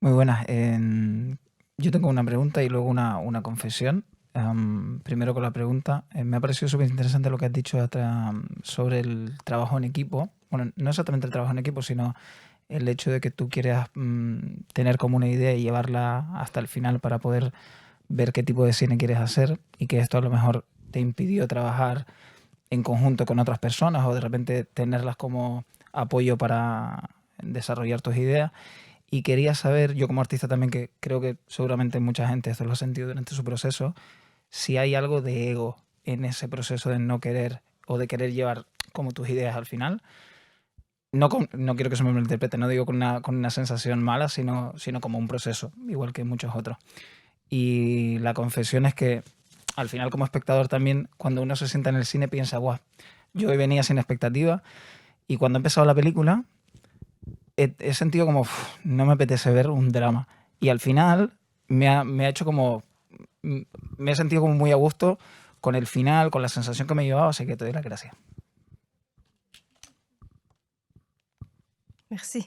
Muy buenas. Yo tengo una pregunta y luego una confesión. Primero con la pregunta. Me ha parecido súper interesante lo que has dicho sobre el trabajo en equipo. Bueno, no exactamente el trabajo en equipo, sino el hecho de que tú quieras tener como una idea y llevarla hasta el final para poder ver qué tipo de cine quieres hacer, y que esto a lo mejor te impidió trabajar en conjunto con otras personas o de repente tenerlas como apoyo para desarrollar tus ideas. Y quería saber, yo como artista también, que creo que seguramente mucha gente esto lo ha sentido durante su proceso, si hay algo de ego en ese proceso de no querer o de querer llevar como tus ideas al final. No quiero que se me malinterprete, no digo con una sensación mala, sino como un proceso, igual que muchos otros. Y la confesión es que al final, como espectador también, cuando uno se sienta en el cine piensa, guau, yo hoy venía sin expectativa, y cuando he empezado la película he sentido como, no me apetece ver un drama. Y al final me ha hecho como, me he sentido como muy a gusto con el final, con la sensación que me llevaba, así que te doy las gracias. Merci.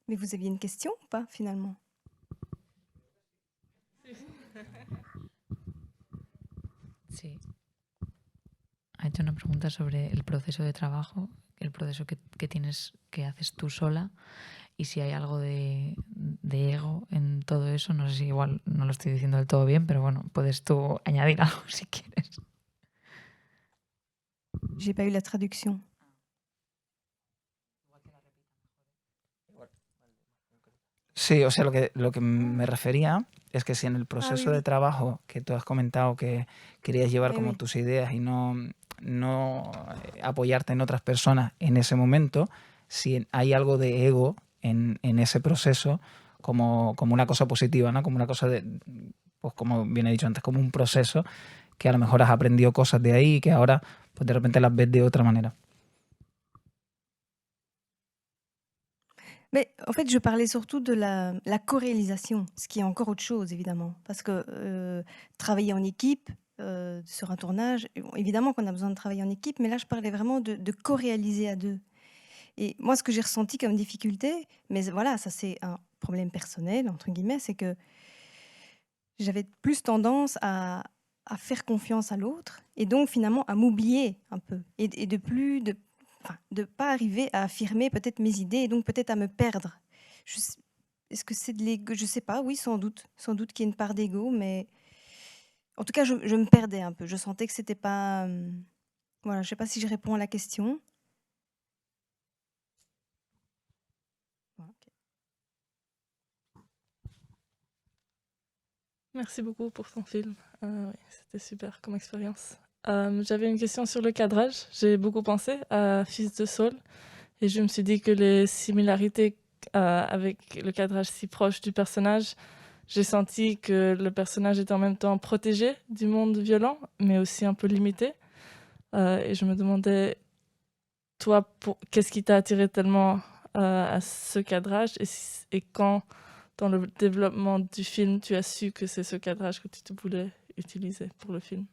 Mais vous aviez une question ou pas, finalement? Sí. Ha hecho una pregunta sobre el proceso de trabajo, el proceso que tienes, que haces tú sola, y si hay algo de ego en todo eso. No sé si igual no lo estoy diciendo del todo bien, pero bueno, puedes tú añadir algo si quieres. J'ai pas eu la traduction. Sí, o sea, lo que me refería es que si en el Ah oui, proceso de oui. trabajo que tú has comentado que querías llevar Oui, como oui. tus ideas y no apoyarte en otras personas en ese momento, si hay algo de ego en ese proceso como una cosa positiva, ¿no? Como una cosa de, pues como bien he dicho antes, como un proceso que a lo mejor has aprendido cosas de ahí y que ahora pues de repente las ves de otra manera. Mais en fait, je parlais surtout de la co-réalisation, ce qui est encore autre chose, évidemment. Parce que travailler en équipe sur un tournage, bon, évidemment qu'on a besoin de travailler en équipe, mais là, je parlais vraiment de co-réaliser à deux. Et moi, ce que j'ai ressenti comme difficulté, mais voilà, ça c'est un problème personnel, entre guillemets, c'est que j'avais plus tendance à faire confiance à l'autre et donc finalement à m'oublier un peu et de pas arriver à affirmer peut-être mes idées et donc peut-être à me perdre. Est-ce que c'est de l'ego? Je sais pas, oui, sans doute qu'il y a une part d'ego, mais en tout cas, je me perdais un peu. Je sentais que c'était pas, voilà, je sais pas si je réponds à la question. Voilà, OK. Merci beaucoup pour ton film. Oui, c'était super comme expérience. J'avais une question sur le cadrage. J'ai beaucoup pensé à Fils de Saul et je me suis dit que les similarités avec le cadrage si proche du personnage, j'ai senti que le personnage était en même temps protégé du monde violent, mais aussi un peu limité. Et je me demandais, toi, qu'est-ce qui t'a attiré tellement à ce cadrage et quand, dans le développement du film, tu as su que c'est ce cadrage que tu te voulais utiliser pour le film?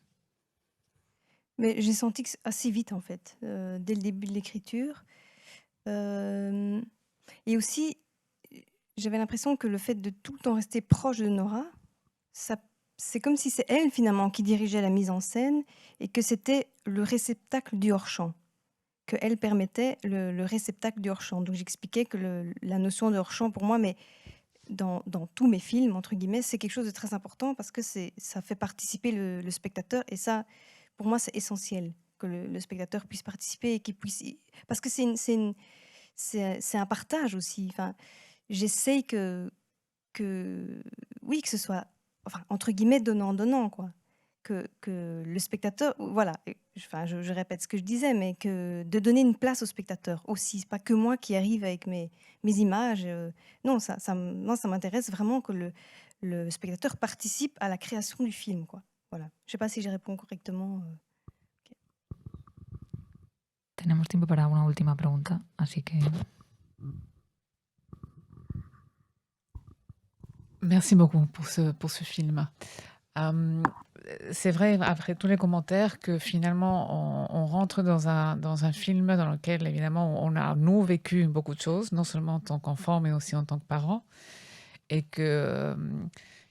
Mais j'ai senti que assez vite, en fait, dès le début de l'écriture. Et aussi, j'avais l'impression que le fait de tout le temps rester proche de Nora, c'est comme si c'est elle, finalement, qui dirigeait la mise en scène et que c'était le réceptacle du hors-champ, qu'elle permettait le réceptacle du hors-champ. Donc j'expliquais que la notion de hors-champ, pour moi, mais dans tous mes films, entre guillemets, c'est quelque chose de très important parce que ça fait participer le spectateur et ça, pour moi, c'est essentiel que le spectateur puisse participer et qu'il puisse... Parce que c'est un partage aussi. Enfin, j'essaye oui, que ce soit, enfin, entre guillemets, donnant-donnant, quoi. Que le spectateur, voilà, enfin, je répète ce que je disais, mais que de donner une place au spectateur aussi. C'est pas que moi qui arrive avec mes images. Non, moi, ça m'intéresse vraiment que le spectateur participe à la création du film, quoi. Voilà. Je sais pas si je réponds correctement. Tenemos tiempo para una última pregunta, así que... Merci beaucoup pour ce film. C'est vrai, après tous les commentaires, que finalement, on rentre dans un film dans lequel, évidemment, on a, nous, vécu beaucoup de choses, non seulement en tant qu'enfant, mais aussi en tant que parent. Et que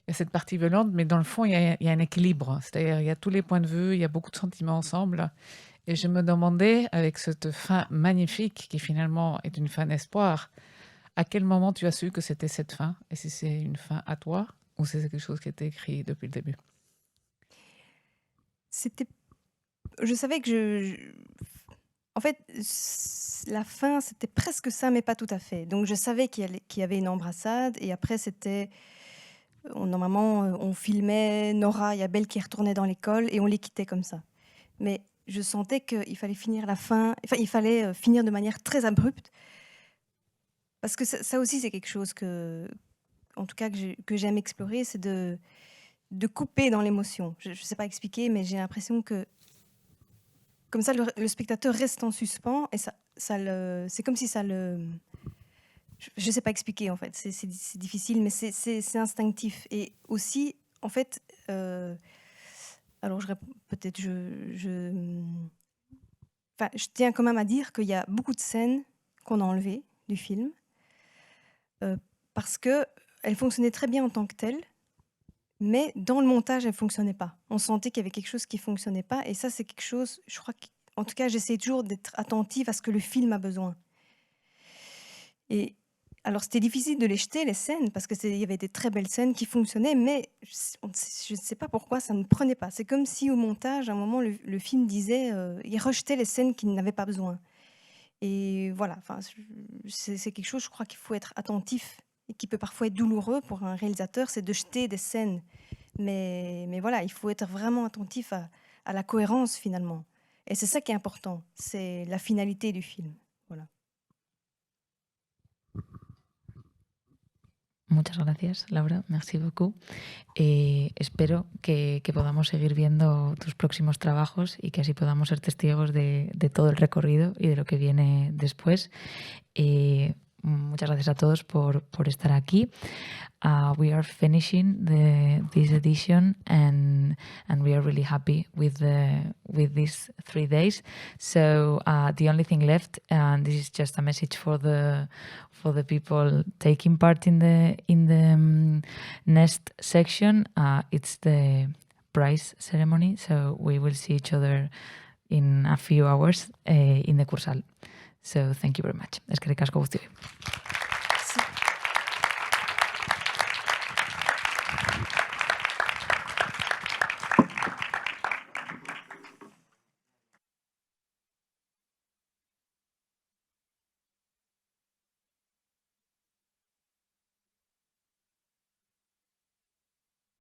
il y a cette partie violente, mais dans le fond, il y a un équilibre. C'est-à-dire, il y a tous les points de vue, il y a beaucoup de sentiments ensemble. Et je me demandais, avec cette fin magnifique, qui finalement est une fin d'espoir, à quel moment tu as su que c'était cette fin? Et si c'est une fin à toi ou c'est quelque chose qui était écrit depuis le début? Je savais que en fait, la fin, c'était presque ça, mais pas tout à fait. Donc je savais qu'il y avait une embrassade et après c'était... Normalement, on filmait Nora et Abel qui retournaient dans l'école et on les quittait comme ça. Mais je sentais qu'il fallait finir la fin, enfin il fallait finir de manière très abrupte. Parce que ça aussi, c'est quelque chose en tout cas, que j'aime explorer, c'est de couper dans l'émotion. Je ne sais pas expliquer, mais j'ai l'impression que comme ça, le spectateur reste en suspens et c'est comme si ça le... Je ne sais pas expliquer, en fait. C'est difficile, mais c'est instinctif. Et aussi, en fait, alors peut-être enfin, je tiens quand même à dire qu'il y a beaucoup de scènes qu'on a enlevées du film parce qu'elles fonctionnaient très bien en tant que telles, mais dans le montage, elles ne fonctionnaient pas. On sentait qu'il y avait quelque chose qui ne fonctionnait pas, et ça, c'est quelque chose, je crois qu'en tout cas, j'essaie toujours d'être attentive à ce que le film a besoin. Et alors c'était difficile de les jeter, les scènes, parce qu'il y avait des très belles scènes qui fonctionnaient, mais je ne sais pas pourquoi ça ne prenait pas. C'est comme si au montage, à un moment, le film disait, il rejetait les scènes qui n'avaient pas besoin. Et voilà, c'est quelque chose, je crois qu'il faut être attentif et qui peut parfois être douloureux pour un réalisateur, c'est de jeter des scènes. Mais voilà, il faut être vraiment attentif à la cohérence finalement. Et c'est ça qui est important, c'est la finalité du film. Voilà. Muchas gracias, Laura. Merci beaucoup. Espero que podamos seguir viendo tus próximos trabajos y que así podamos ser testigos de todo el recorrido y de lo que viene después. Muchas gracias a todos por estar aquí. We are finishing this edition and we are really happy with these 3 days. So the only thing left, and this is just a message for the people taking part in the next section, it's the prize ceremony. So we will see each other in a few hours in the Cursal. So thank you very much. Eskerrik asko guztioi.